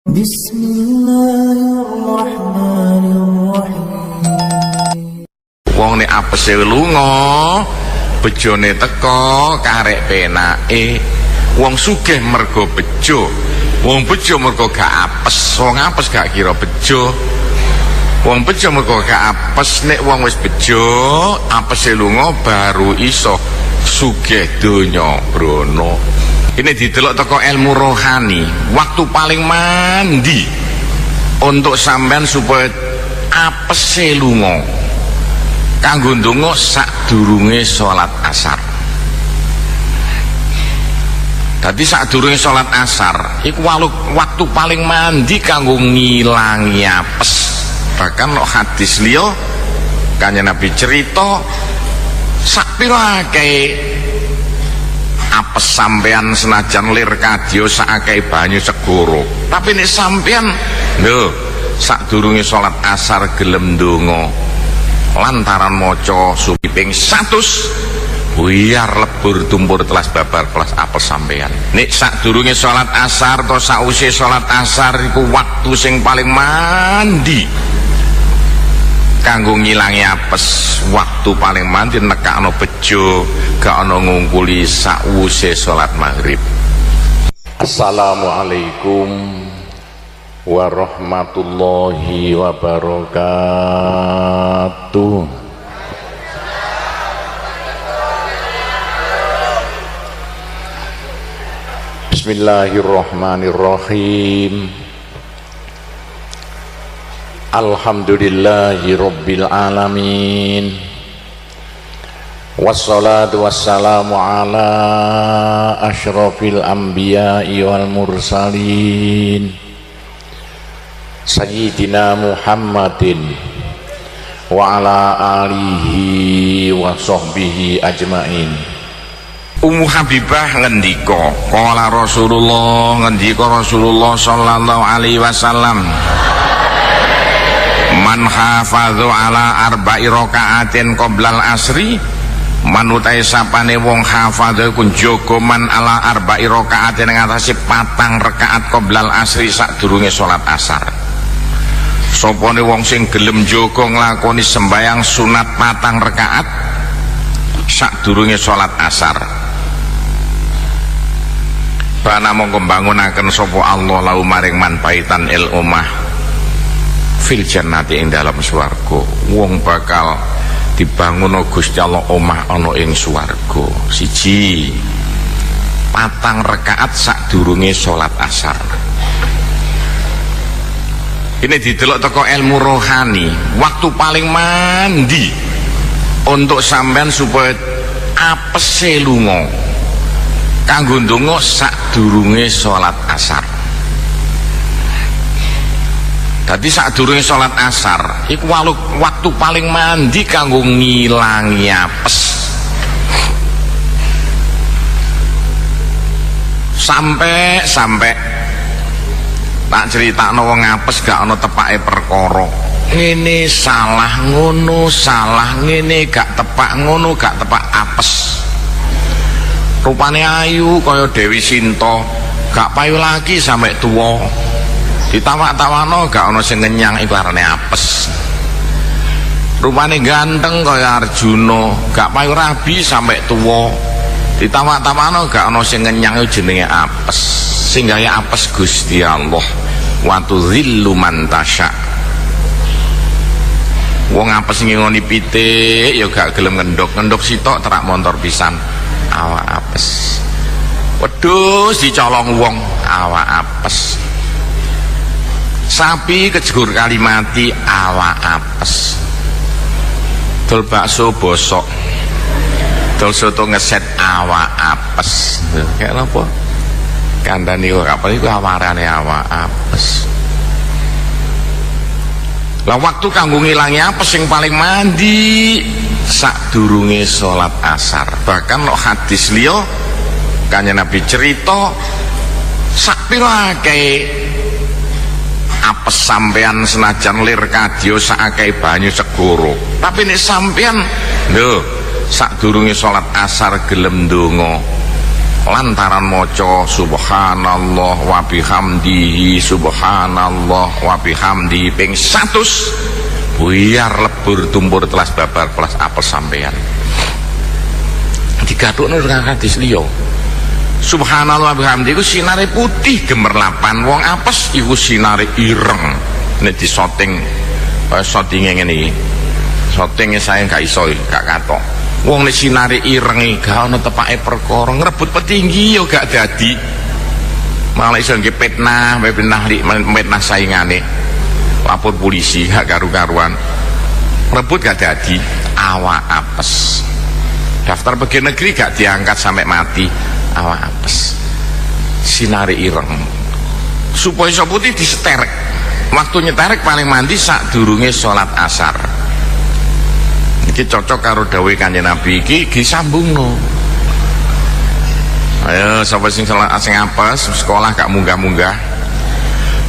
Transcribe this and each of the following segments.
Bismillahirrahmanirrahim. Wong nek apese lunga, bejone teka karek penake. Wong sugih mergo bejo. Wong bejo mergo gak apes. Wong apes gak kira bejo. Wong bejo mergo gak apes. Nek wong wis bejo, apese lunga baru iso sugih donya brono. Ini didelok teko ilmu rohani. Waktu paling mandi untuk sampean supaya apese lunga. Kanggo ndonga sadurunge salat asar. Dadi sadurunge salat asar iku waktu paling mandi kanggo ngilangi apes. Bahkan no hadis liya Kanjeng Nabi cerita sakpira akeh apes sampean senajan lir kadya sakake banyu segoro. Tapi nek sampean lho sadurunge salat asar gelem ndonga lantaran maca suwi ping 100 biar lebur tumpur telas babar plus apes sampean. Nek sadurunge salat asar atau sause salat asar iku waktu sing paling mandi kanggo ngilangi apes. Waktu paling mandi nekakno bejo, gak ana ngungkuli sause salat maghrib. Assalamualaikum warahmatullahi wabarakatuh. Bismillahirrahmanirrahim. Alhamdulillahi rabbil alamin. Wassalatu wassalamu ala asyrafil anbiya'i wal mursalin Sayyidina Muhammadin wa ala alihi wa sahbihi ajmain. Ummu Habibah ngendika, qala Rasulullah, ngendika Rasulullah sallallahu alaihi wasallam, man hafadhu ala arba'i raka'atin qoblal asri, manutai sapane wong hafadhu ku njaga man ala arba'i raka'atin ing atase 4 rakaat qoblal asri sadurunge salat asar. Sopone wong sing gelem njaga nglakoni sembayang sunat 4 rakaat sadurunge salat asar, bana mongko mbangunaken sapa Allah lahu maring man baitan il omah fil jannati ing dalam swarga. Wong bakal dibangun Gusti Allah omah ana ing swarga. Siji 4 rakaat sadurunge salat asar. Ini didelok teko ilmu rohani. Waktu paling mandi untuk sampean supaya apese lunga kanggo ndonga sadurunge salat asar. Dadi sadurunge salat asar iku waktu paling mandi kanggo ngilangi apes. Sampai tak critakno wong apes gak ana tepake perkara. Ngene salah ngono, salah ngene gak tepak ngono, gak tepak apes. Rupane ayu kaya Dewi Sinta, gak payu lagi sampai tua. Ditawak-tawakno gak ana sing ngenyang iku arane apes. Rupane ganteng kaya Arjuna, gak payu rabi sampai tua. Ditawak-tawakno gak ana sing ngenyang iku jenenge apes. Sing gawe apes Gusti Allah. Wa tudzillu man tasya. Wong apes ngingoni pitik ya gak gelem ngendhok sitok terak montor pisan. Awak apes. Wedhus dicolong wong, awak apes. Sapi kejegur kali mati, awak apes. Dol bakso bosok, dol soto ngeset, awak apes. Kayak apa? Kandhane ora apa iku awarane awak apes. Lah waktu kanggo ngilangi apes sing paling mandi sadurunge salat asar. Bahkan no hadis liya Kanjeng Nabi cerita sakpira akeh apes sampean senajan lir kadya sakake banyu segoro. Tapi nek sampean lho sadurunge salat asar gelem ndonga lantaran maca subhanallah wa bihamdihi subhanallah wa bihamdihi ping 100 biar lebur tumpur telas babar pelas apes sampean digathukno karo hadis liya. Subhanallah bihamdi iku sinare putih gemerlapan, wong apes iku sinare ireng. Nek disoting sotinge ngene iki. Sotinge saya gak iso, gak katok. Wong nek sinare ireng gak ana tepake perkara, ngrebut petinggi yo gak dadi. Malah iso nggih fitnah saingane. Lapor polisi gak karu-karuan. Rebut gak dadi, awak apes. Daftar pegawai negeri gak diangkat sampai mati, awak apes, sinari ireng. Supaya iso putih diseterek. Waktu nyeterek paling mandi sak durunge salat asar. Iki cocok karo dawuh Kanjeng Nabi iki disambungno. Ayo sapa sing salat asing apes, sekolah gak munggah-munggah.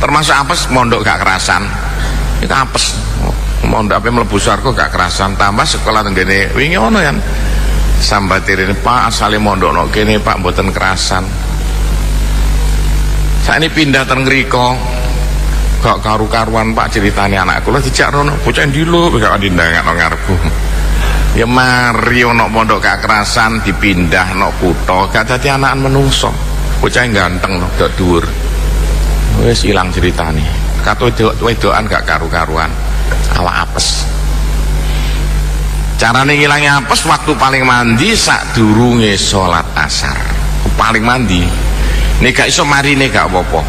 Termasuk apes mondok gak kerasan. Itu apes. Mondok ape mlebu swarga gak kerasan, tambah sekolah tenggene wingi ono ya. Sambatirin Pak asale mondok kene Pak mboten kerasan. Saiki pindah teng ngriko gak karu-karuan Pak ceritane anak kula dijak rono bocah ndilo gak ndangakno ngarepku. Ya mari ono mondok gak kerasan dipindah no kutha gak dadi anakan menungso. Bocah ganteng no gak dhuwur. Wis ilang ceritane. Kato wedokan gak karu-karuan. Awak apes. Carane ngilangi apes waktu paling mandi sadurunge salat asar. Paling mandi. Nek gak iso marine gak apa-apa.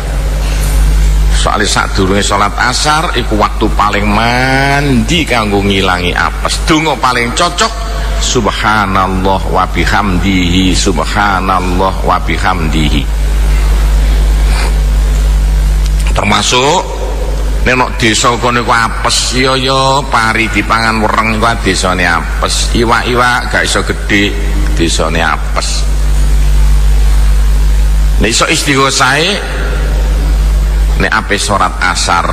Soale sadurunge salat asar iku waktu paling mandi kanggo ngilangi apes. Donga paling cocok subhanallah wa bihamdihi subhanallah wa bihamdihi. Termasuk nek desa kono iku apes ya pari dipangan wereng iku desane apes. Iwak-iwak gak iso gedhe desane apes. Nek iso istighosae nek ape salat asar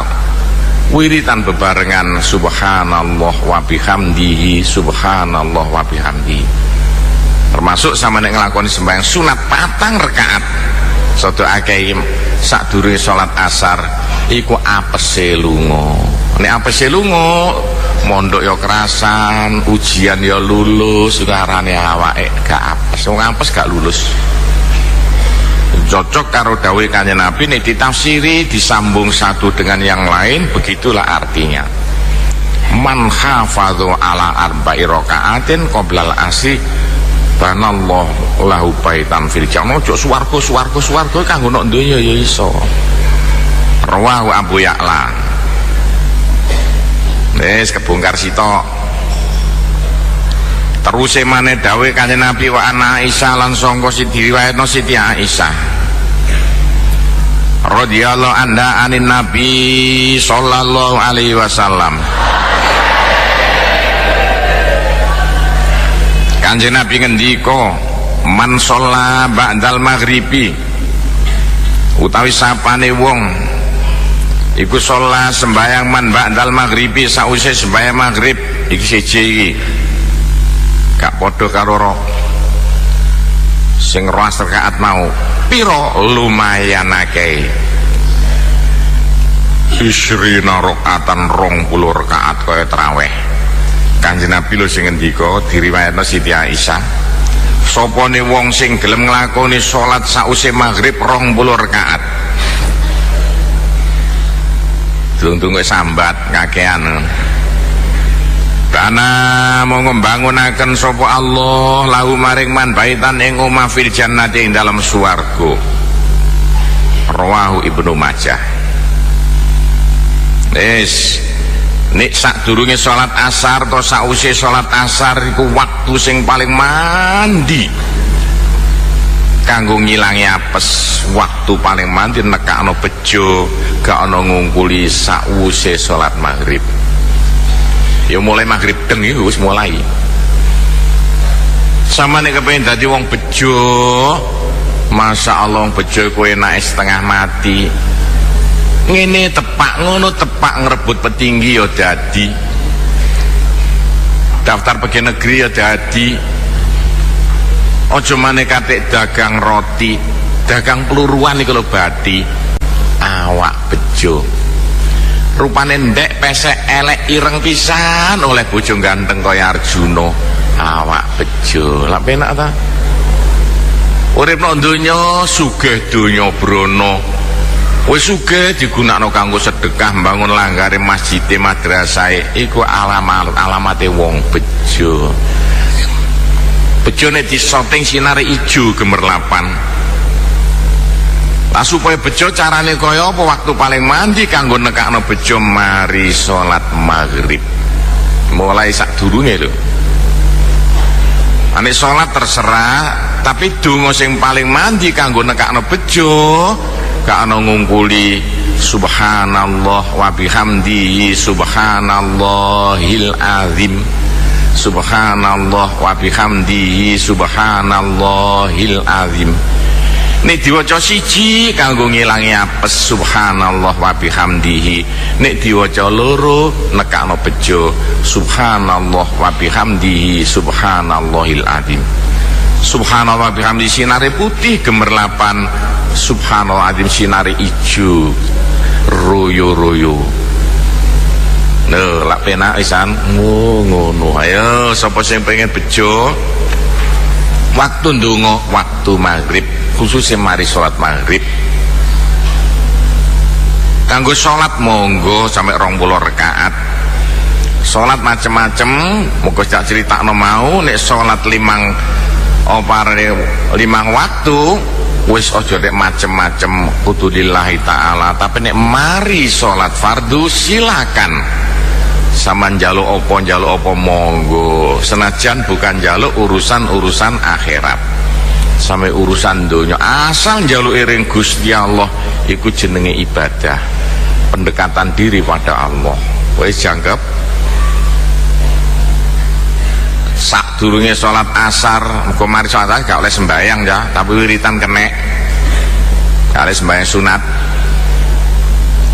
wiritan bebarengan subhanallah wa bihamdihi subhanallah wa bihamdihi. Termasuk sama nek nglakoni sembahyang sunat 4 rakaat. Sodo akeh sadurunge salat asar iku apese lunga. Nek apese lunga mondok ya kerasan, ujian ya lulus, karane awake gak apes. Wong apes gak lulus. Cocok karo dawuh Kanjeng Nabi nek ditafsiri disambung satu dengan yang lain, begitulah artinya. Man hafadhu ala arba'i raka'atin qoblal asri banallahu lahu baitan fil jannah. Ojo swarga kanggo nok donya ya iso. Rawahu Abu Ya'la. Wis kebongkar sitok. Terus emane dawuh Kanjeng Nabi wa ana Aisyah lan sangka diriwayatno Siti Aisyah radhiyallahu anha anin Nabi sallallahu alaihi wasallam. Kanjeng Nabi ngendika man sholla ba'dal maghribi utawi sapane wong iku sholat sembahyang man ba'dal maghribi sause sembahyang maghrib iki siji iki gak padha karo sing 2 rakaat mau pira lumayan akeh isrina rakaatan 20 rakaat kaya tarawih. Kanjeng Nabi lho sing ngendika diriwayatno Siti Aisyah sopane wong sing gelem nglakoni salat sause maghrib 20 rakaat durung sambat kakean Bana mau ngembangunaken sapa Allah lahu maring man baitan ing omah fil jannati ing dalam swarga. Rawahu Ibnu Majah. Wis nek sadurunge salat asar atau sause salat asar iku waktu sing paling mandi kanggo ngilangi apes. Waktu paling mandi nekakno bejo gak ana ngungkuli sause salat maghrib. Ya mulai maghrib teng itu wis mulai. Sama nek kepengin dadi wong bejo, Masya Allah wong bejo kowe enake setengah mati. Ngene tepak ngono tepak ngrebut petinggi ya dadi. Daftar pegawai negeri ya dadi. Aja maneh katik dagang roti, dagang peluruan iki lho Bati. Awak bejo. Rupane ndek pesek elek ireng pisan oleh bojo ganteng kaya Arjuna. Awak bejo. Lah penak ta? Urip nang donya sugih donya brana. Wis sugih digunakno kanggo sedekah, mbangun langgare masjid madrasah. Iku alamate wong bejo. Bejo nek disoting sinare ijo gemerlapan. Lah supaya bejo carane kaya apa? Waktu paling mandi kanggo nekakno bejo mari salat maghrib. Mulai sadurunge lho. Ane salat terserah, tapi donga sing paling mandi kanggo nekakno bejo gak ana ngungkuli subhanallah wa bihamdihi subhanallahil azim, subhanallah wa bihamdihi subhanallahil azim. Nek diwaca siji kanggo ngilangi apes subhanallah wa bihamdihi, nek diwaca loro nekakno bejo subhanallah wa bihamdihi subhanallahil azim. Subhanallah wa bihamdihi sinare putih gemerlapan, subhanallah azim sinare ijo royo-royo. Lho lak penak isan ngono. Ayo sapa sing pengen bejo waktu ndonga waktu maghrib, khususnya mari sholat maghrib. Kanggo sholat monggo sampai 20 rakaat. Sholat macem-macem monggo tak critakno mau. Nek sholat limang waktu wis aja nek macem-macem kudu lillahi ta'ala. Tapi nek mari sholat fardu silakan sama njaluk apa monggo, senajan bukan njaluk urusan akhirat sampai urusan dunia, asal njaluk iring Gusti Allah iku jenenge ibadah, pendekatan diri pada Allah. Wis jangkep. Sadurunge salat asar muga mari salat asar gak oleh sembahyang ya, tapi wiritan kenek. Gak oleh sembahyang sunat.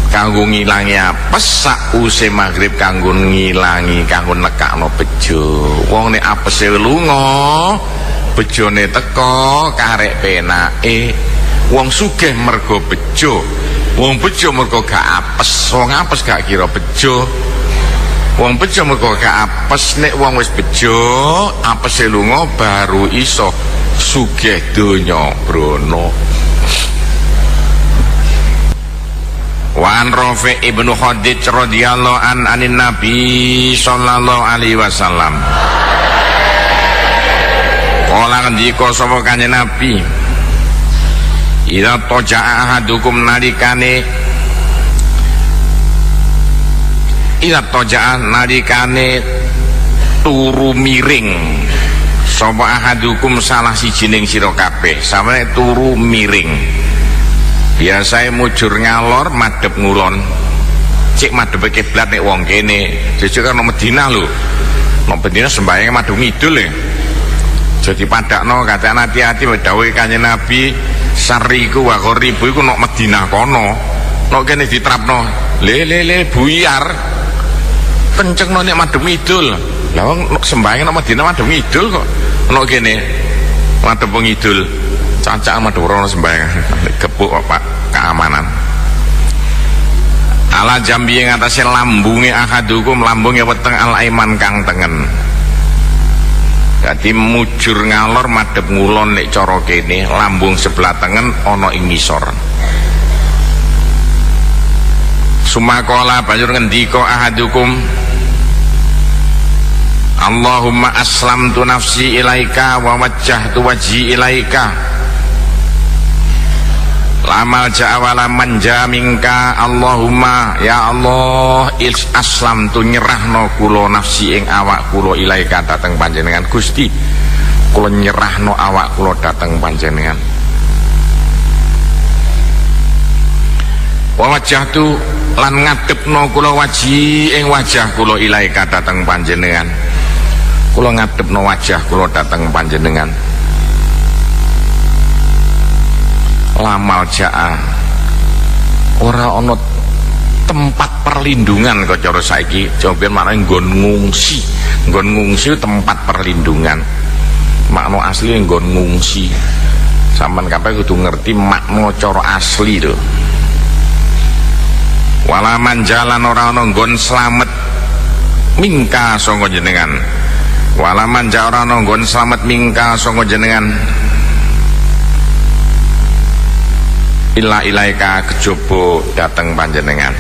Kanggo ngilangi apes sause maghrib, kanggo ngilangi kanggo nekakno bejo. Wong nek apese lunga bejone teko karek penake. Wong sugih mergo bejo, wong bejo mergo gak apes. Wong apes gak kira bejo, wong bejo mergo gak apes. Nek wong wis bejo apese lunga baru iso sugih donya brana. Wa an Rafi' ibnu Khadij radhiyallahu anin Nabi sallallahu alaihi wasallam. Kala ngendika sapa kanjeng Nabi, ida toja'a ahadukum nalikane turu miring sapa ahadukum salah sijining sira kabeh, sampe turu miring. Biasanya mujur ngalor madhep ngulon, cek madhep kiblat nek wong kene. Jujur kan nang Madinah lho, nang Madinah sembahyang madhep ngidul ya. Jadi padakno kata hati-hati dawuhe Kanjeng Nabi, sariku wa ghoribu iku nang Madinah kono. Nang kene diterapno le buyar kencengno nek madhep ngidul. Lah wong sembahyang nang Madinah madhep ngidul kok nang kene madhep ngidul. Cacakan madhep rono sembahyang kepuk Pak keamanan. Ala jambi yang atasnya lambunge ahadukum, lambunge weteng al aiman kang tengen. Dadi mujur ngalor madhep ngulon nek cara kene, lambung sebelah tengen ana ing ngisor. Sumakola banjur ngendika ahadukum, Allahumma aslamtu nafsi ilaika wa wajjahtu wajhi ilaika lamal ja'awala manja minka. Allahumma ya Allah aslam tu nyerahno kulo nafsi ing awak kulo ilaika dateng panjenengan Gusti, kulo nyerahno awak kulo dateng panjenengan. Wa wajjahtu lan ngadepno kulo waji ing wajah kulo ilaika dateng panjenengan, kulo ngadepno wajah kulo dateng panjenengan. Lamal ja'a ora ana tempat perlindungan kok cara saiki, jawaban maknane nggon ngungsi tempat perlindungan. makna asli nggon ngungsi. Sampeyan kabeh kudu ngerti makna cara asli lho. Walaman jalan ora ana nggon slamet mingka sanga jenengan. Walaman ja ora ana nggon slamet mingka sanga jenengan. Illa ilaika kejaba dateng panjenengan.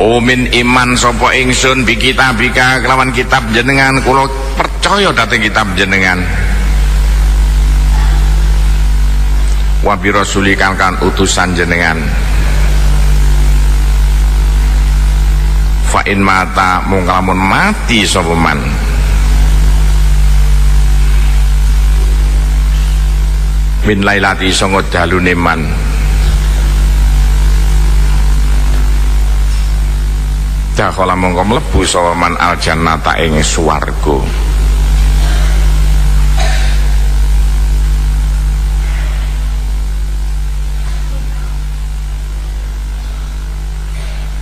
Umin iman sapa ingsun bi kitabika kelawan kitab jenengan, kula percaya dhateng kitab jenengan. Wa bi rasulika kan utusan jenengan. Fa in mata mung lamun mati sapa man min lailati sanga dalune man dakhala mongko mlebu sapa man al jannata ing swarga.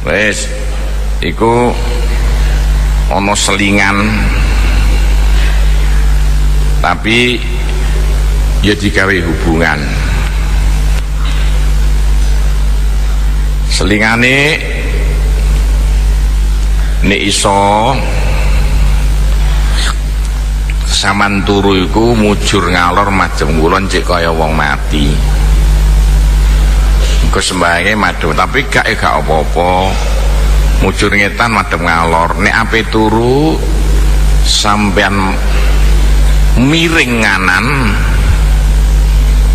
Wes iku ana selingan tapi ya digawe hubungan. Selingane nek iso saman turu iku mujur ngalor madhep kulon cek kaya wong mati. Engko sembayange madhep tapi gak apa-apa. Mujur ngetan madhep ngalor. Nek ape turu sampean miring nganan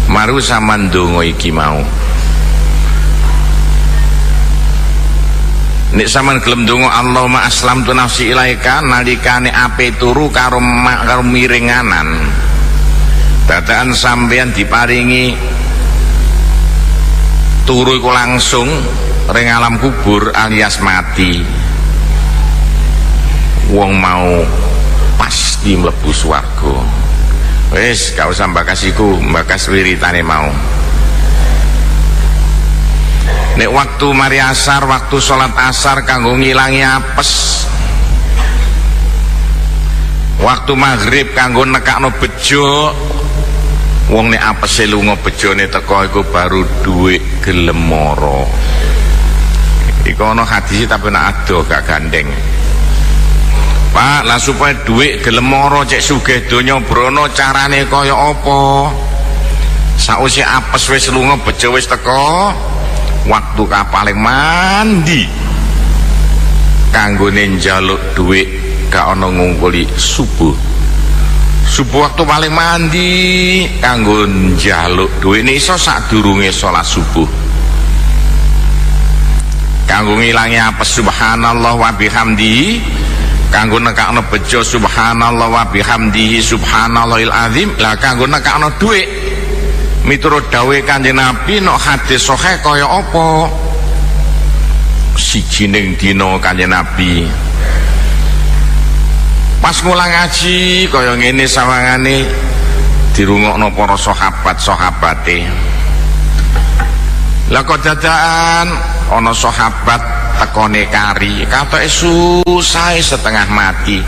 maru saman donga iki mau. Nek sampean gelem donga Allahumma aslamtu nafsi ilaika nalikane ape turu karo miringanan dadakan sampean diparingi turu iku langsung ring alam kubur alias mati, wong mau pasti mlebu swarga. Wis gak usah mbakas iku, mbakas wiritane mau. Nek waktu mari asar, waktu sholat asar kanggo ngilangi apes. Waktu maghrib kanggo nekakno bejo. Wong nek apese lunga bejone teko iku baru duwe gelem mara. Iku ana hadis tapi nek ado gak gandeng. Pak, lah supaya duwe gelem mara cek sugih donya brana carane kaya apa? Sakwise apes wis lunga bejo wis teko, waktu paling mandi kanggone njaluk dhuwit gak ana ngungkuli subuh. Subuh waktu paling mandi kanggo njaluk dhuwit nek iso sadurunge salat subuh. Kanggo ngilangi apes subhanallah wa bihamdihi, kanggo nekakno bejo subhanallah wa bihamdihi subhanallahil azim. Lah kanggo nekakno dhuwit miturut dawuh Kanjeng Nabi nek hadis sahih kaya apa? Siji ning dina Kanjeng Nabi pas ngulang ngaji kaya ngene sawangane dirungokno para sahabat-sahabate. Lah kok dadakan ana sahabat tekone kari katoke susah setengah mati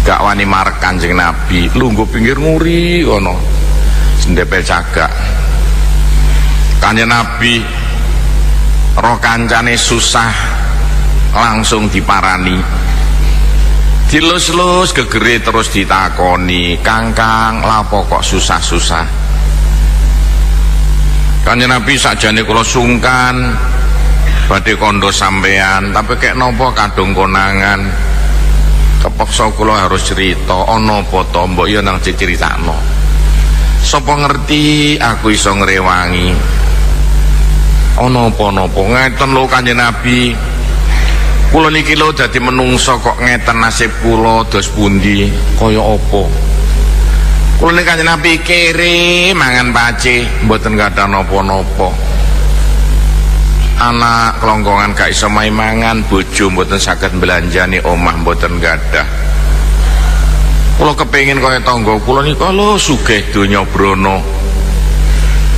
gak wani marek Kanjeng Nabi, lungguh pinggir nguri ngono sendepel cagak. Kanjeng Nabi roh kancane susah langsung diparani, dilus-lus gegere terus ditakoni, "Kangkang, lapo kok susah-susah?" Kanjeng Nabi sakjane kula sungkan badhe kondo sampean, tapi kek napa kadung konangan kepeksa kula harus cerita. Ana apa to mbok ya nang diceritakno. Sapa ngerti aku iso ngrewangi. Ana apa-napa ngeten lho Kanjeng Nabi. Kula niki lho dadi menungso kok ngeten nasib kula dos pundi kaya apa. Kula niki Kanjeng Nabi kere mangan pace mboten gadah napa-napa. Anak kelongkongan gak iso mangan, bojo mboten saged belanjani, omah mboten gadah. Kula kepengin kaya tangga kula nika lho sugih donya brana.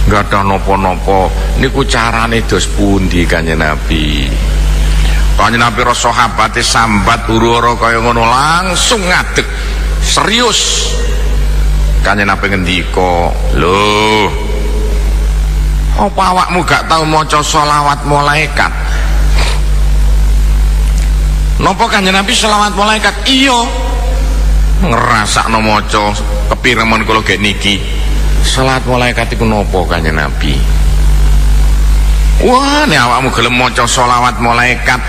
Enggak ada nopo-nopo. Niku carane dos pundi Kanjeng Nabi? Kanjeng Nabi ro sahabate sambat uru-uru kaya ngono langsung ngadeg serius. Kanjeng Nabi ngendika, "Lho, apa awakmu gak tau maca selawat malaikat?" Napa Kanjeng Nabi selawat malaikat? Iya. Ngrasakno maca kepiremen kula gek niki. Selawat malaikat iku napa Kanjeng Nabi? Wah, nek awakmu gelem maca selawat malaikat,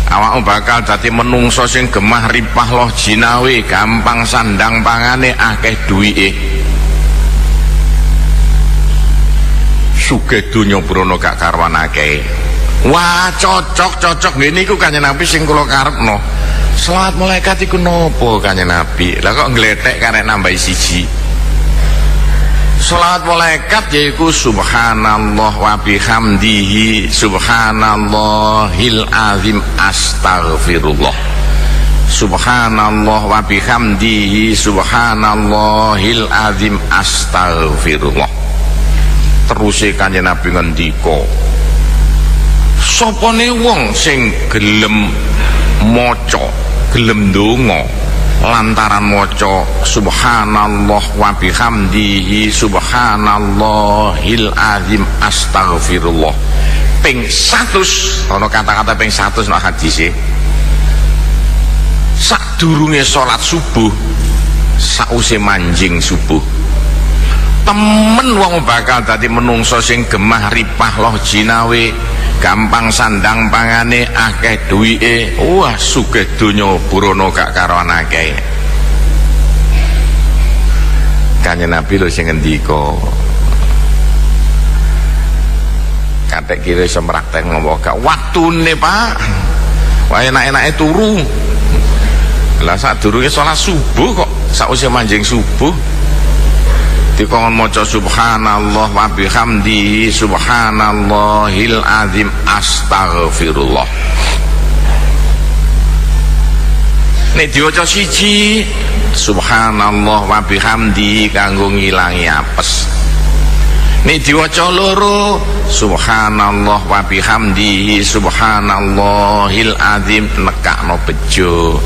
awakmu bakal dadi menungso sing gemah ripah loh jinawe, gampang sandang pangane, akeh duwike. Sugih donya brana gak karuan akeh. Wah, cocok ngene iku Kanjeng Nabi sing kula karepno. Selawat malaikat iku napa Kanjeng Nabi? Lah kok nglethek karek nambahi siji. Selawat malaikat yaiku subhanallah wa bihamdihi subhanallahil azim astaghfirullah. Subhanallah wa bihamdihi subhanallahil azim astaghfirullah. Terus Kanjeng Nabi ngendika, sopone wong sing gelem maca, gelem ndonga lantaran maca subhanallah wa bihamdihi subhanallahil azim astaghfirullah ping 100, ana kata-kata ping 100 nek hadise, sadurunge salat subuh, sause manjing subuh, temen wong bakal dadi menungso sing gemah ripah loh jinawe, gampang sandang pangane, akeh duwike. Wah, sugih donya brana gak karuan akeh. Kanjeng Nabi lho sing ngendika, katek kira iso praktek ngomong gak waktune Pak, wae enak-enake turu. Lah sadurunge salat subuh kok sause manjing subuh dikon maca subhanallah wa bihamdihi subhanallahil azim astaghfirullah. Nek diwaca siji subhanallah wa bihamdihi kanggo ngilangi apes. Nek diwaca loro subhanallah wa bihamdihi subhanallahil azim nekakno bejo.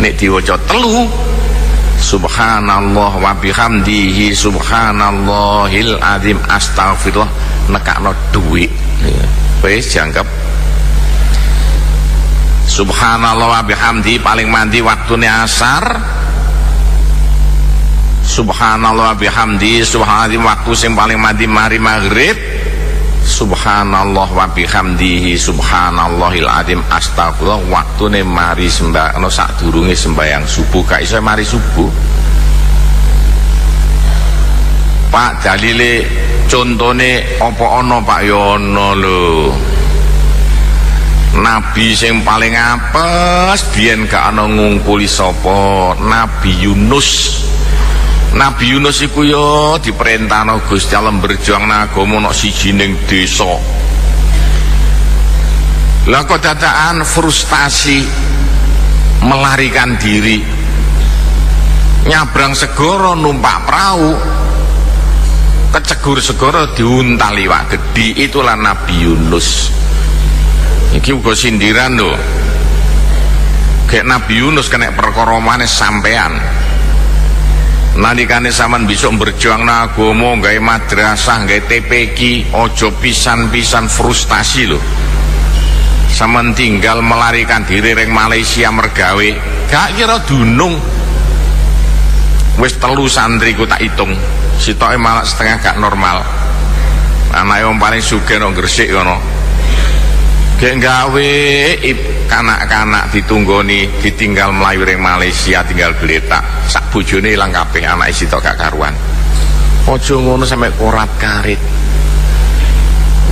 Nek diwaca telu subhanallah wa bihamdihi subhanallahil azim astaghfirullah nekakno dhuwit. Wis jangkep. Subhanallah wa bihamdihi paling mandi waktune asar. Subhanallah wa bihamdihi subhanallah waktu sing paling mandi mari maghrib. Subhanallah wa bihamdihi subhanallahil azim astagfirullah waktune mari sembahyang sadurunge sembahyang subuh, gak iso mari subuh. Pak dalile contone apa ana Pak yono lho. Nabi sing paling apes biyen gak ana ngungkuli sapa, Nabi Yunus. Nabi Yunus iku ya diperintahno Gusti Allah berjuang agama ana siji ning desa. Lah kok dadakan frustasi melarikan diri. Nyabrang segara numpak perahu. Kecegur segara diuntal iwak gedhi, itulah Nabi Yunus. Iki uga sindiran lho. Kayak Nabi Yunus kena perkara maneh sampean. Nalikane sampean besok berjuang agama, gawe madrasah, gawe TPQ, ojo pisan-pisan frustasi lho. Sampean tinggal melarikan diri ring Malaysia mergawe, gak kira dunung. Wis 3 santriku tak hitung, sitoke malah setengah gak normal. Anake wong paling sugih nang Gresik kono. Gek gawe kanak-kanak ditunggoni, ditinggal melayu ring Malaysia, tinggal geletak. Sak bojone ilang kabeh, anake sitok gak karuan. Aja ngono sampe korat-karit.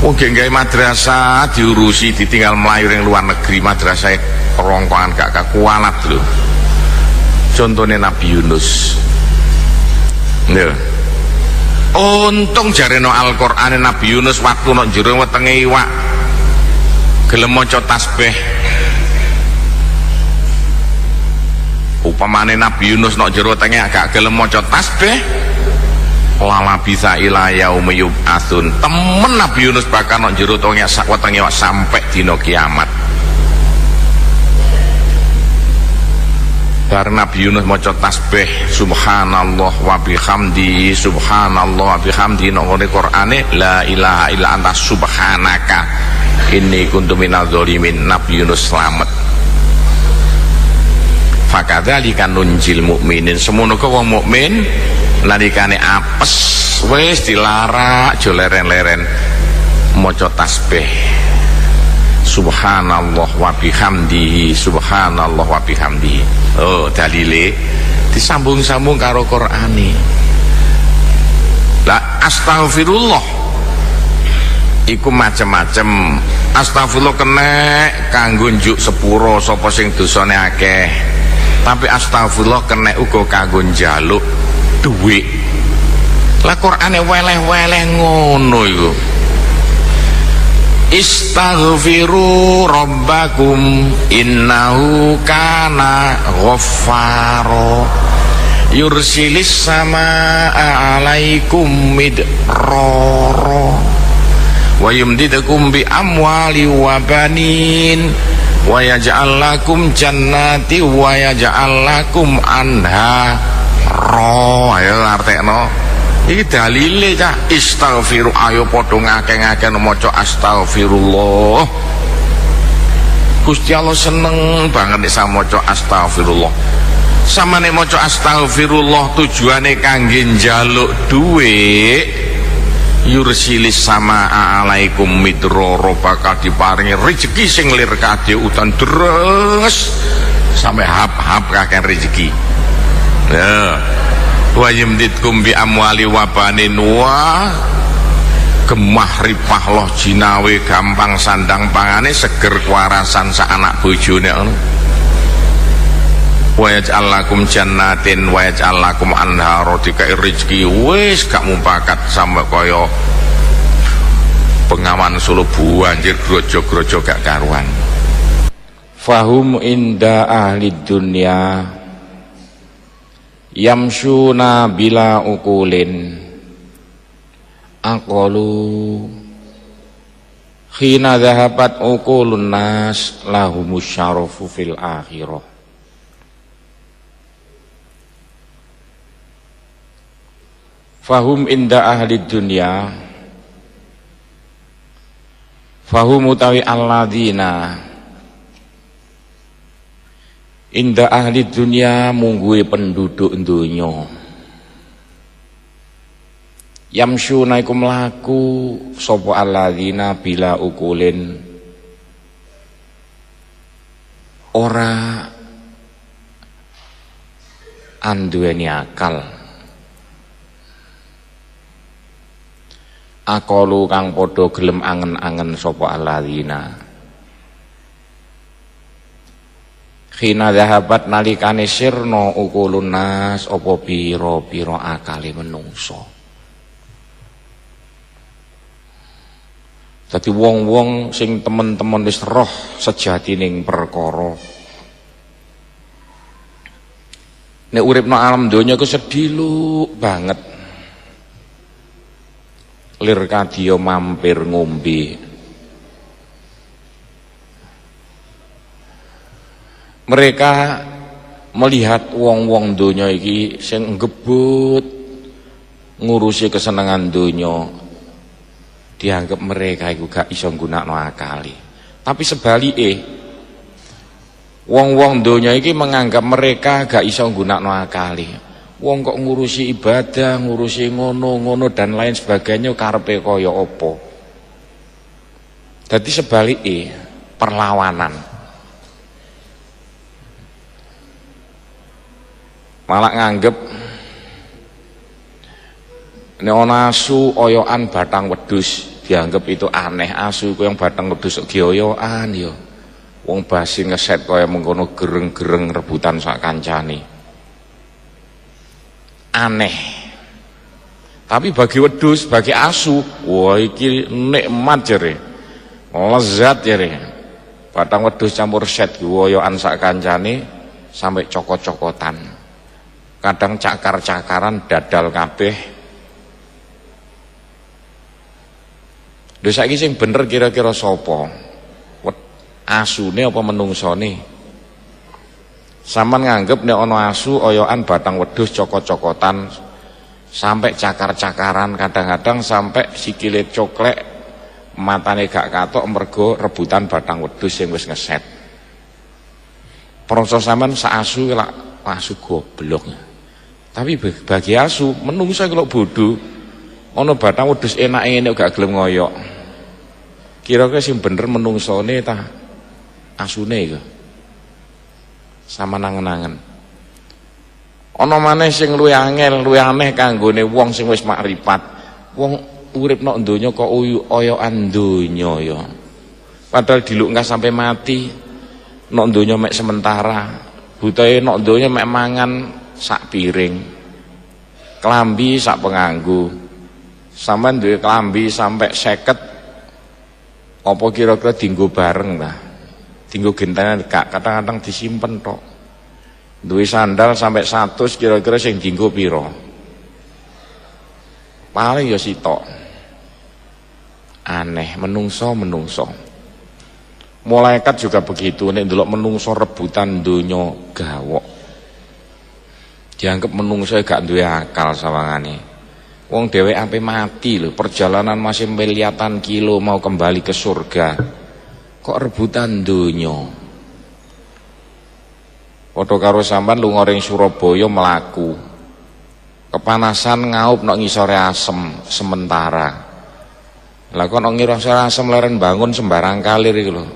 Wong gek gawe madrasah diurusi, ditinggal melayu ring luar negeri, madrasah rongkongan gak kakualat lho. Contone Nabi Yunus. Lho. Untung jareno Al-Qur'ane Nabi Yunus waktu nok jero wetenge iwak gelem maca tasbih. Upamane Nabi Yunus nok jero wetenge gak gelem maca tasbih, lala bisa ila yaumi yub'atsun. Temen Nabi Yunus bakal nang jero wetenge sampai dina kiamat. Bar Nabi Yunus maca tasbih subhanallah wa bihamdi subhanallah wa bihamdi nang ngene Qur'ane la ilaha illa anta subhanaka inni kuntu minadz dzalimin. Nabi Yunus selamat. Fakadzalika nunjil mukminin. Semono ku wong mukmin nalikane apes wis dilarak aja leren-leren maca tasbih subhanallah wa bihamdihi subhanallah wa bihamdihi. Oh dalile disambung-sambung karo Qur'ane. Lah astaghfirullah iku macem-macem. Astagfirullah kena kanggo njuk sepuro sapa sing dosane akeh, tapi astagfirullah kena uga kanggo njaluk duit. Lah Qur'ane weleh-weleh ngono iku. Istaghfiru rabbakum innahu kana ghaffara yursilis samaa alaikum midrara wa yumdidukum bi amwali wa banin wa yaj'al lakum jannati wa yaj'al lakum anhara. Ayo artekno iki dalile cah. Istaghfiru, ayo padha ngakeh-ngakeh maca astagfirullah. Gusti Allah seneng banget nek sama maca astagfirullah. Sama nek maca astagfirullah tujuane kangge njaluk dhuwit, yursilis sama alaikum midrara, bakal diparingi rezeki sing lir kadhe udan deres sampai hap-hap kakek rezeki. Ya wa yumditkum bi amwali wa banin, wa gemah ripah loh jinawe gampang sandang pangane seger kewarasan sak anak bojone ngono. Wa yaj'al lakum jannatin wa yaj'al lakum anhara, dikai rezeki wis gak mumpakat sampe kaya Bengawan Solo banjir grojo-grojo gak karuan. Fahum inda ahli dunya yamshuna bila ukulin aqalu khina dhahabat ukulun nas lahumus syarafu fil akhirah. Fahum inda ahli dunya, fahum utawi alladzina inda ahli dunya mungguhe penduduk donya. Yamsyuna iku mlaku sapa alladzina bila ukulin ora anduweni akal. Akalu kang padha gelem angen-angen sapa alladzina khina dhahabat nalikane sirna ukulun nas apa pira-pira akale menungso. Dadi wong-wong sing temen-temen wis roh sejatining perkara nek uripno alam donya iku sediluk banget. Lir kadya mampir ngombe. Mereka melihat wong-wong donya iki sing ngebut ngurusi kesenangan donya, dianggap mereka iku gak iso nggunakno akali. Tapi sebalike wong-wong donya iki menganggap mereka gak iso nggunakno akali. Wong kok ngurusi ibadah, ngurusi ngono-ngono dan lain sebagainya karepe kaya apa. Dadi sebalike perlawanan. Malah nganggep nek ana asu oyokan batang wedhus dianggap itu aneh. Asu ku yang batang wedhus dioyokan ya. Wong basi ngeset kaya mengkono gereng-gereng rebutan sak kancane. Aneh. Tapi bagi wedhus, bagi asu, wah iki nikmat jere. Lezat jere. Batang wedhus campur set oyokan sak kancane sampai cokot-cokotan. Kadang cakar-cakaran dadal kabeh Lho saiki sing bener kira-kira sapa? Asune apa menungsone? Sampeyan nganggep nek ana asu oyokan batang wedhus cokot-cokotan sampai cakar-cakaran, kadang-kadang sampai sikile coklek, matane gak katok mergo rebutan batang wedhus sing wis ngeset. Proses sampean sak asu lak asu goblok. Tapi bagi asu menungso iku lho bodho. Ana batang wedhus enake ngene gak gelem ngoyok. Kira-kira sing bener menungsone ta asune iku. Sama nangen-nangen. Ana maneh sing luwih angel, luwih aneh kanggone wong sing wis makrifat. Wong urip nok donya kok oyokan donya ya. Padahal diluk sampai mati. Nok donya mek sementara. Butahe nok donya mek mangan sak piring. Klambi sak penganggo. Sampeyan duwe klambi sampai 50. Apa kira-kira dienggo bareng ta? Dienggo gentenan gak kadang-kadang disimpen tok. Duwe sandal sampai 100 kira-kira sing dienggo pira? Paling ya sitok. Aneh, menungso. Malaikat juga begitu, nek ndelok menungso rebutan donya gawok. Dianggap menungso gak duwe akal sawangane. Wong dhewek ampe mati lho, perjalanan masih miliatan kilo mau kembali ke surga. Kok rebutan donya? Padha karo sampean lunga ring Surabaya mlaku. Kepanasan ngaup nok ngisore asem sementara. Lah kok nok ngisore asem leren bangun sembarang kalir iki lho.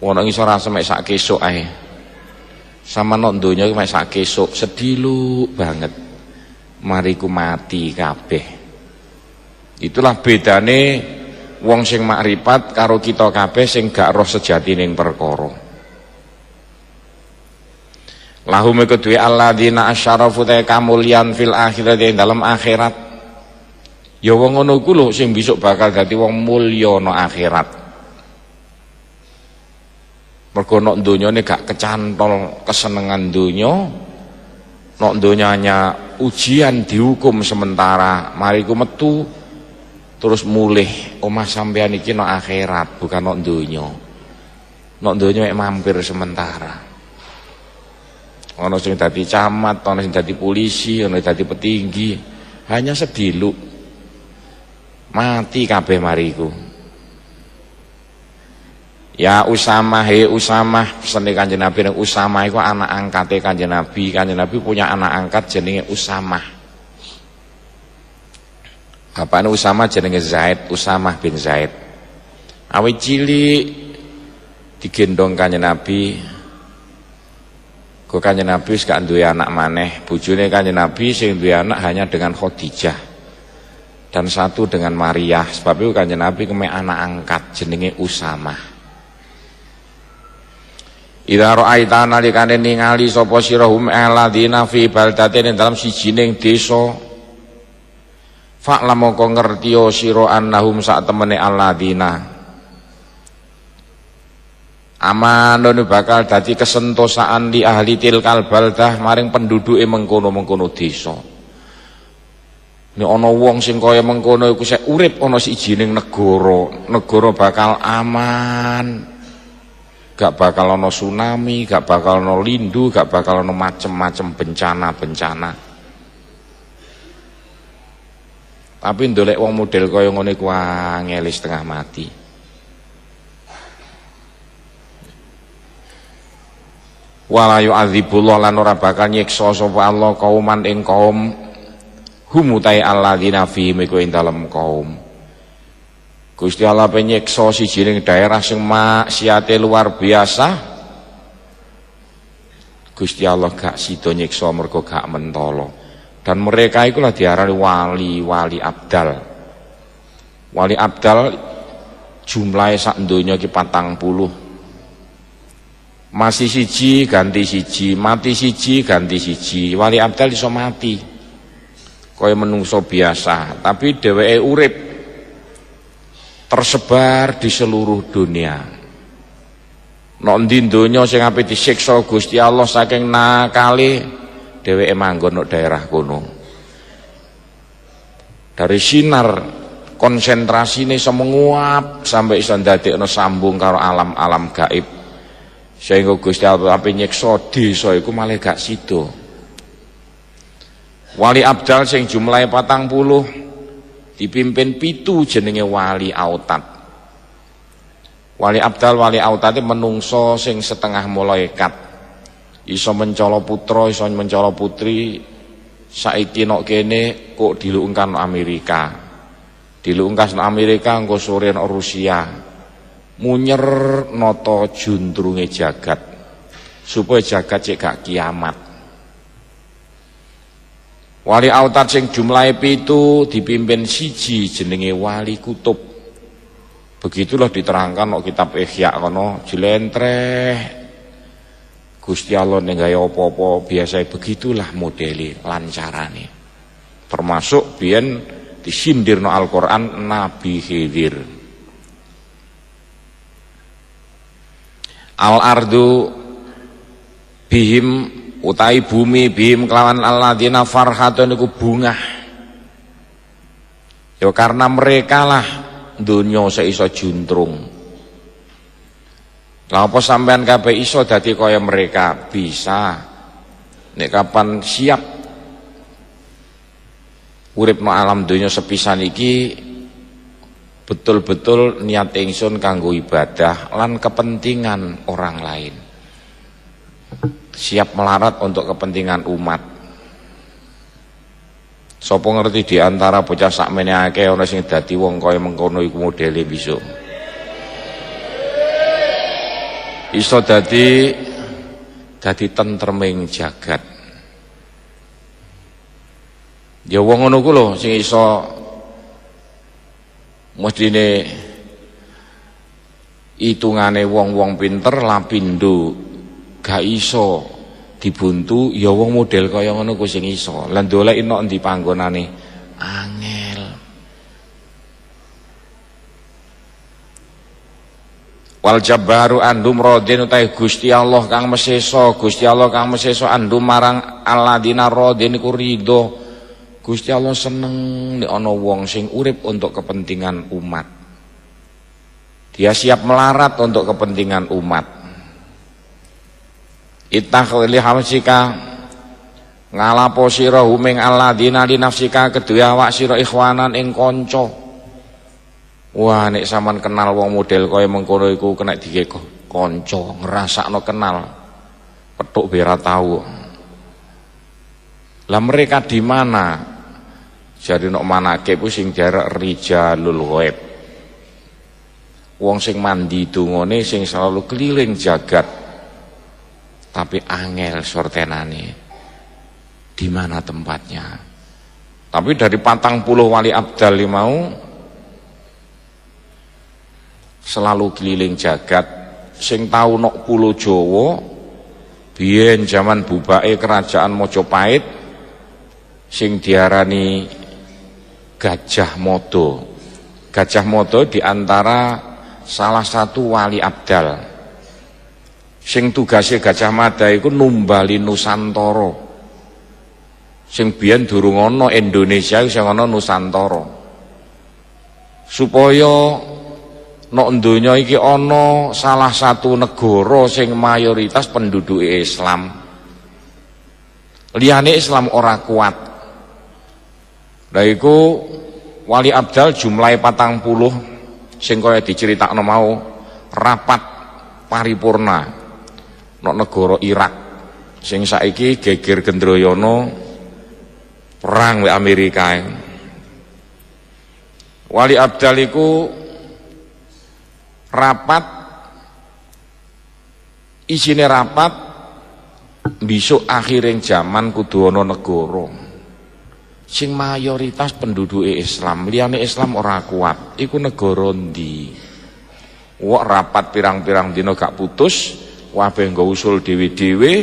Wong nok ngisore asem mek sak kesuk ae. Sama nok donya iki mek sak kesuk, sedih banget. Mariku mati kabeh. Itulah bedane wong sing makrifat karo kita kabeh sing gak roh sejatine perkara. Lahum kedue alladzina asyarafu ta kamulyan fil akhirat ing dalam akhirat. Ya wong ngono ku lho sing besok bakal dadi wong mulya no akhirat. Mergo nek donyane gak kecantol kesenengan donya, nek donyanya ujian dihukum sementara, mariku metu terus mulih omah sampeyan iki nek akhirat bukan nek donya. Nek donya mek mampir sementara. Ana sing dadi camat, ana sing dadi polisi, ana sing dadi petinggi, hanya sediluk mati kabeh mariku. Ya Usamah, he Usamah, pesene Kanjeng Nabi ning Usamah iku anak angkate Kanjeng Nabi. Kanjeng Nabi punya anak angkat jenenge Usamah. Bapakne Usamah jenenge Zaid, Usamah bin Zaid. Awit cilik digendong Kanjeng Nabi. Kok Kanjeng Nabi wis gak duwe anak maneh. Bojone Kanjeng Nabi sing duwe anak hanya dengan Khadijah. Dan satu dengan Maria. Sebab itu Kanjeng Nabi kemek anak angkat jenenge Usamah. Idza ra'aita nalikane ningali sapa sirahum alladzina fi baldatin dalam sijining desa fa'lam mongko ngertiyo sira annahum sak temene alladzina amanun bakal dadi kesentosaan di ahli tilkal baldah maring penduduke mengkono-mengkono desa. Nek ana wong sing kaya mengkono iku sek urip ana sijining negara bakal aman. Gak bakal ono tsunami, gak bakal ono lindu, gak bakal ono macem-macem bencana-bencana. Tapi ndolek wong model kaya ngene ku angel setengah mati. Wala yu'adzibullah lan ora bakal nyiksa sapa Allah kauman ing kaum humutai alladzina fi miku ing dalem kaum. Gusti Allah penyiksa sijining daerah sing maksiate luar biasa. Gusti Allah gak sida nyiksa mergo gak mentolo. Dan mereka ikulah diarani wali abdal. Wali abdal jumlahe sak donya ki 40. Masih siji ganti siji, mati siji ganti siji. Wali abdal iso mati. Kaya menungso biasa, tapi dheweke urip tersebar di seluruh dunia. Nek ndi donya sing ape disiksa Gusti Allah saking nakale dheweke manggon nek daerah kono. Dari sinar konsentrasine iso menguap sampai iso ndadekno sambung karo alam-alam gaib. Sehingga Gusti Allah ape nyiksa desa iku malah gak sida. Wali abdal sing jumlahe 40 dipimpin 7 jenenge wali autat. Wali abdal wali autat menungso sing setengah malaikat. Iso mencala putra, iso mencala putri. Saiki nok kene kok diluungkan Amerika. Diluungkas nang Amerika engko sore nang Rusia. Munyer nata jundrunge jagat. Supaya jagat cek gak kiamat. Wali autat sing jumlahe 7 dipimpin siji jenenge wali kutub. Begitulah diterangkan nang kitab Ihya kono jlentreh. Gusti Allah ning gawe apa-apa biasa begitulah modeli lancarane. Termasuk biyen disindirno Al-Qur'an Nabi Khidir. Al-ardu bihim utai bumi bihim kelawan alladzina farhatun iku bungah. Ya karena mereka lah donya seiso juntrung. Lah apa sampean kabeh iso dadi kaya mereka? Bisa. Nek kapan siap urip no alam donya sepisan iki betul-betul niat ingsun kanggo ibadah lan kepentingan orang lain. Siap melarat untuk kepentingan umat. Sapa ngerti di antara bocah sakmene akeh ana sing dadi wong kaya mengkono iku modele besok. Iso dadi tentreming jagat. Ya wong ngono ku lho sing iso mestine hitungane wong-wong pinter lapindo gak iso dibuntu ya wong model kaya ngono ku sing iso. Lah ndolek nek endi panggonane angel. Wal jabbaru andum radin utai Gusti Allah kang mesesa, Gusti Allah kang mesesa andum marang alladzina radin iku ridho. Gusti Allah seneng nek ana wong sing urip untuk kepentingan umat. Dia siap melarat untuk kepentingan umat. Ittakhili hamsika ngalapo sira huming alladzina li nafsika kedue awak sira ikhwanan ing kanca. Wah nek sampean kenal wong model kaya mengkono iku kena dikek kanca, ngrasakno kenal. Petuk bera tahu. Lah mereka di mana? Jadi nek manake ku sing jarak rijalul ghaib. Wong sing mandi dungane sing selalu keliling jagat. Tapi angel sortenane. Di mana tempatnya? Tapi dari 40 wali abdal mau selalu keliling jagat sing tau nok pulau Jawa biyen zaman bubake kerajaan Mojopahit sing diarani Gajah Mada. Gajah Mada diantara salah satu wali abdal sing tugasnya Gajah Mada iku numbali Nusantara sing biyen durung ana Indonesia sing ana Nusantara supaya nek donya iki ana salah satu negara sing mayoritas penduduke Islam. Liyane Islam ora kuat. Lah iku wali abdal jumlahe 40 sing kaya diceritakno mau rapat paripurna nek negara Irak sing saiki geger Gendroyono perang wek Amerika. Wali abdal iku rapat isine rapat besok akhiring zaman kudu ana negara sing mayoritas penduduke Islam, liyane Islam ora kuat. Iku negara ndi? Wok rapat pirang-pirang dina gak putus, kabeh nggo usul dhewe-dhewe.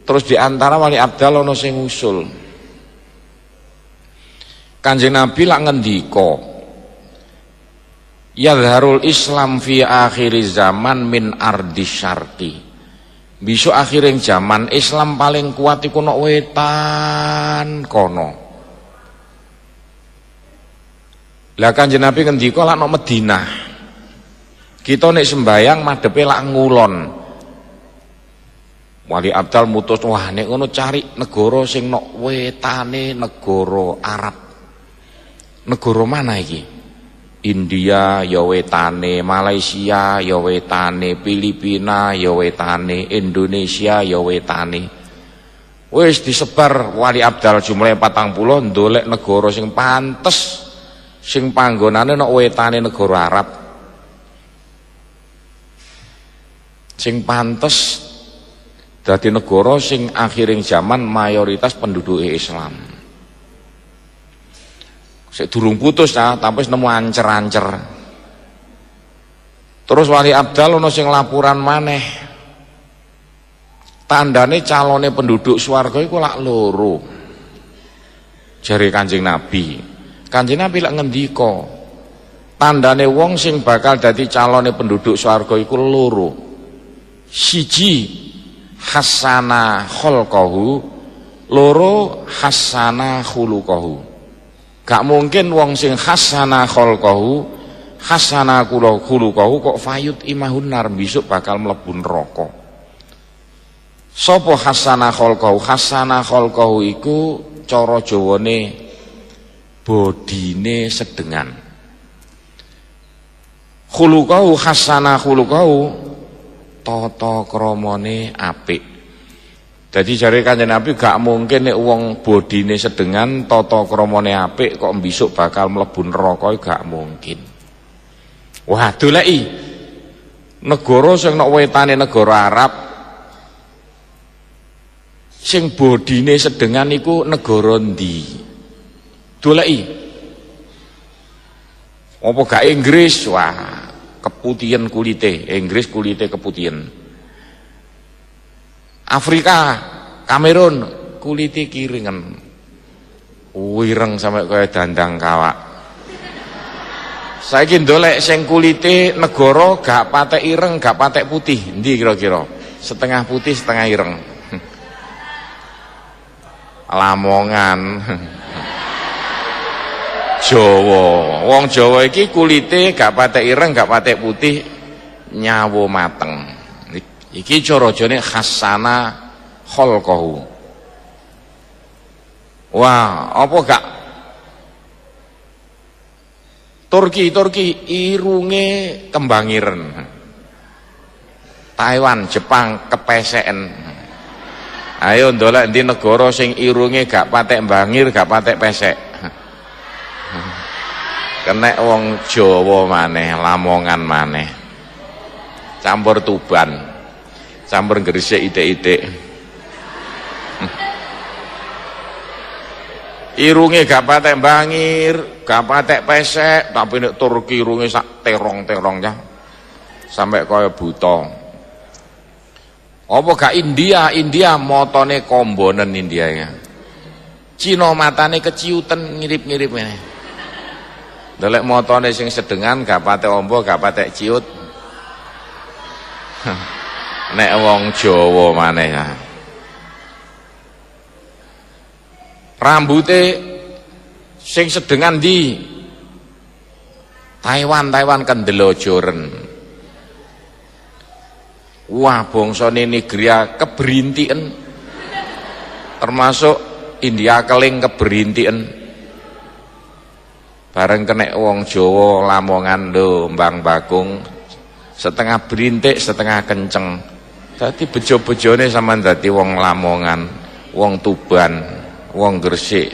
Terus diantara wali abdal ana sing usul. Kanjeng Nabi lak ngendika yadharul Islam fi akhir zaman min ardi syarqi. Besok akhiring zaman Islam paling kuat iku nok wetan kono. Lah Kanjeng Nabi ngendika lak nang Madinah. Kita nek sembayang madhepe lak ngulon. Wali Abdal mutus, wah nek ngono cari negara sing nok wetane negara Arab. Negara mana iki? India ya wetane, Malaysia ya wetane, Filipina ya wetane, Indonesia ya wetane. Wis disebar Wali Abdal jumlahe 40 ndolek negara sing pantes sing panggonane nok wetane negara Arab. Sing pantes dadi negara sing akhiring zaman mayoritas penduduk Islam. Sik durung putus tapi nemu ancer-ancer. Terus Wali Abdal ono sing laporan maneh. Tandane calone penduduk swarga iku lak loro. Jare Kanjeng Nabi. Kanjeng Nabi lak ngendika, tandane wong sing bakal dadi calone penduduk swarga iku loro. Siji hasana khalqahu, loro hasana khuluqahu. Gak mungkin wong sing hasana khalqahu, hasana khuluqahu kok fayut imahun nar besok bakal mlebu neraka. Sapa hasana khalqahu? Hasana khalqahu iku cara Jawane bodine sedengan. Khuluqahu hasana khuluqahu tata kramane apik. Jadi jare Kanjeng Nabi gak mungkin nek wong bodine sedengan tata kramane apik kok besok bakal mlebu neraka, gak mungkin. Wah, doleki negara sing nok wetane negara Arab sing bodine sedengan iku negara ndi? Doleki. Apa gak Inggris? Wah, keputihan kulite, Inggris kulite keputihan. Afrika, Kamerun kulite kiringen. Wireng sampai kaya dandang kawak. Saiki ndolek sing kulite negara gak patek ireng, gak patek putih. Endi kira-kira? Setengah putih, setengah ireng. Lamongan. Jawa. Wong Jawa iki kulite gak patek ireng, gak patek putih, nyawo mateng. Iki cara jane khasana khalqahu. Wah, apa gak Turki irunge kembangiren. Taiwan, Jepang kepeseken. Ayo ndolek endi negara sing irunge gak patek mbangir, gak patek pesek. Kenek wong Jawa maneh, Lamongan maneh. Campur Tuban. Campur Gresik itik-itik. Irunge gak patek mbangir, gak patek pesek, tapi nek Turki irunge sak terong-terong ya. Sampai kaya buta. Apa gak India motone kombonen India ya. Cina matane keciuten ngirip-ngirip ngene. Delek motone sing sedengan gak patek ombo, gak patek ciut. Nek wong Jawa maneh ya. Rambute sing sedengan di Taiwan kendelo joren. Wah, bangsane Nigria keberintian. Termasuk India keling keberintian. Bareng kenek wong Jawa Lamongan lho Mbang Bakung setengah berintik setengah kenceng. Dadi bejo-bejone sampean dadi wong Lamongan, wong Tuban, wong Gresik.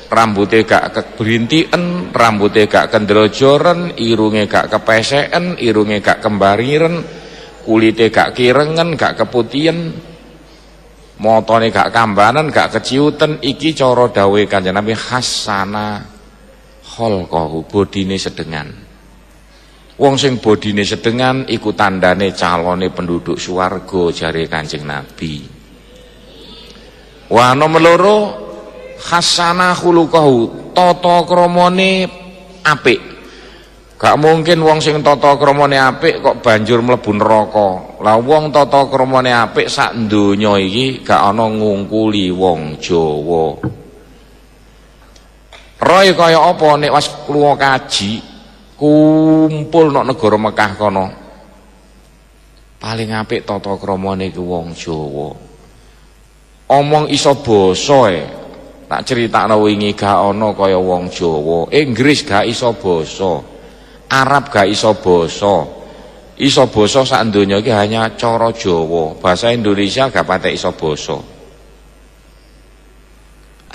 Rambute gak keberintiken, rambute gak kendrojoren, irunge gak kepeseken, irunge gak kembariren, kulite gak kirengen, gak keputihan, motone gak kambanan, gak keciuten. Iki cara dawuhe Kanjeng Nabi hasana khalqahu, bodine sedengan. Wong sing bodine sedengan iku tandane calone penduduk swarga jare Kanjeng Nabi. Wa nomor loro hasana khuluqahu, tata kramane apik. Gak mungkin wong sing tata kramane apik kok banjur mlebu neraka. Lah wong tata kramane apik sak donya iki gak ana ngungkuli wong Jawa. Roy kaya apa nek was lunga kaji kumpul nok negara Mekah kono. Paling apik tata kramane iku wong Jawa. Omong iso basa tak critakno wingi gak ana kaya wong Jawa. Inggris gak iso basa. Arab gak iso basa. Iso basa sak donya iki hanya cara Jawa. Bahasa Indonesia gak patek iso basa.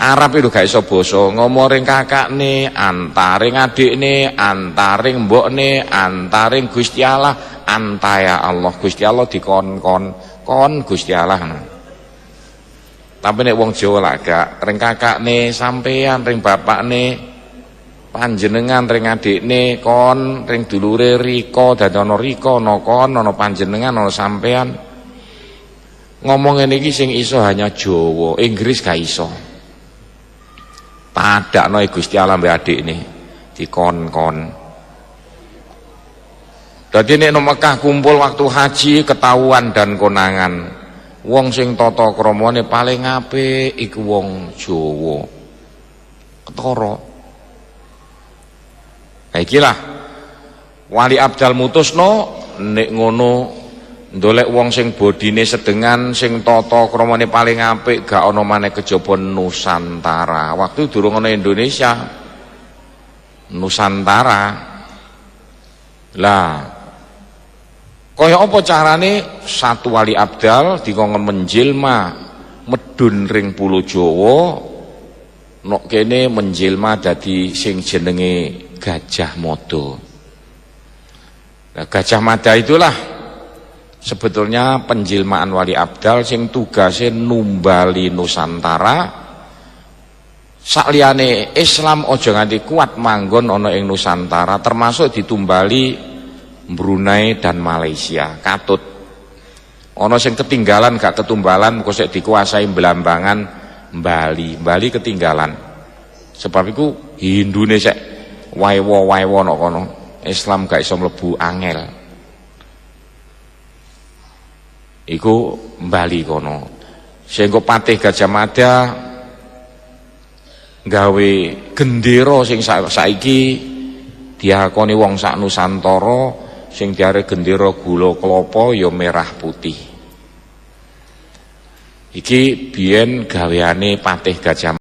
Arab itu gak iso basa, ngomoring kakakne, antaring adikne, antaring mbokne, antaring Gusti Allah, antaya Allah. Gusti Allah dikon-kon, kon Gusti Allah. Tapi nek wong Jawa lah gak, ring kakakne sampean, ring bapakne, panjenengan, ring adikne, kon, ring dulure rika, dadi ana rika, ana kon, ana panjenengan, ana sampean. Ngomong ngene iki sing iso hanya Jawa, Inggris gak iso. Padakno Gusti Allah mbek adikne dikon-kon. Dadi nek nang Mekah kumpul waktu haji ketahuan dan konangan. Wong sing tata kramane paling apik iku wong Jawa. Ketara. Nah ikilah wali abdal mutusno nek ngono ndolek wong sing bodine sedengan sing tata kramane paling apik gak ana maneh kejaba Nusantara. Waktu durung ana Indonesia. Nusantara. Lah kaya apa carane satu wali abdal dikongkon menjelma medun ring pulau Jawa nok kene menjelma dadi sing jenenge Gajah Mada. Nah Gajah Mada itulah sebetulnya penjelmaan wali abdal sing tugasnya numbali Nusantara. Sakliyane Islam aja nganti kuat manggon ana ing Nusantara, termasuk ditumbali Brunei dan Malaysia. Katut ana sing ketinggalan gak ketumbalan kok sik dikuasai Belambangan Bali. Bali ketinggalan. Sebab iku Hindune sik waewa-waewa nang kono. Islam gak iso mlebu angel. Iku Bali kono. Sehingga Patih Gajah Mada gawe gendera sing saiki diakoni wong sak Nusantara sing diare gendera gula klapa ya merah putih. Iki biyen gaweane Patih Gajah